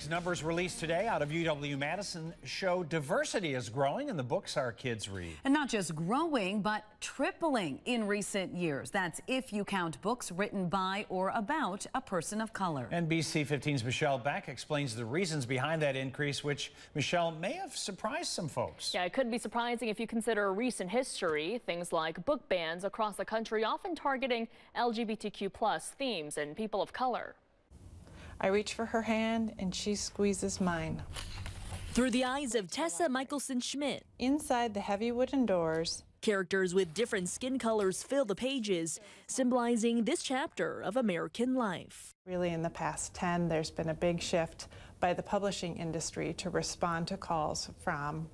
numbers released today out of UW-Madison show diversity is growing in the books our kids read. And not just growing, but tripling in recent years. That's if you count books written by or about a person of color. NBC 15's Michelle Beck explains the reasons behind that increase, which, Michelle, may have surprised some folks. Yeah, it could be surprising if you consider recent history. Things like book bans across the country often targeting LGBTQ+ themes and people of color. I reach for her hand and she squeezes mine. Through the eyes of Tessa Michelson-Schmidt. Inside the heavy wooden doors, Characters with different skin colors fill the pages, symbolizing this chapter of American life. really in the past 10, there's been a big shift by the publishing industry to respond to calls from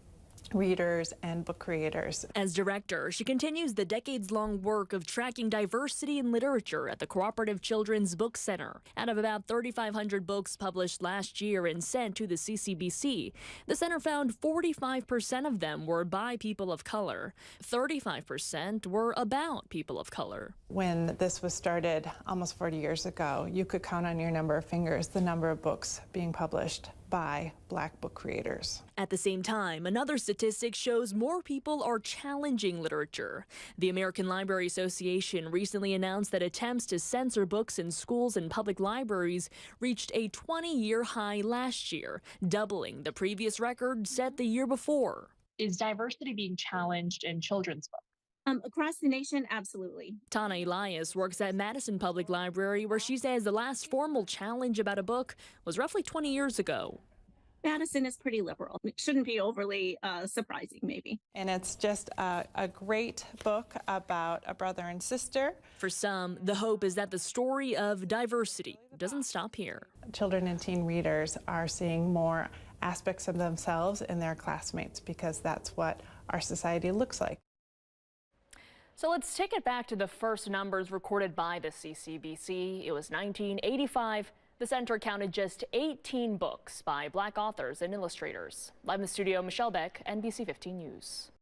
readers and book creators. As director, she continues the decades-long work of tracking diversity in literature at the Cooperative Children's Book Center. Out of about 3,500 books published last year and sent to the CCBC, the center found 45% of them were by people of color. 35% were about people of color. When this was started almost 40 years ago, you could count on your number of fingers the number of books being published by Black book creators. At the same time, another statistic shows more people are challenging literature. The American Library Association recently announced that attempts to censor books in schools and public libraries reached a 20-year high last year, doubling the previous record set the year before. Is diversity being challenged in children's books? Across the nation, absolutely. Tana Elias works at Madison Public Library, where she says the last formal challenge about a book was roughly 20 years ago. Madison is pretty liberal. It shouldn't be overly surprising, maybe. And it's just a great book about a brother and sister. For some, the hope is that the story of diversity doesn't stop here. Children and teen readers are seeing more aspects of themselves in their classmates because that's what our society looks like. So let's take it back to the first numbers recorded by the CCBC. It was 1985. The center counted just 18 books by Black authors and illustrators. Live in the studio, Michelle Beck, NBC 15 News.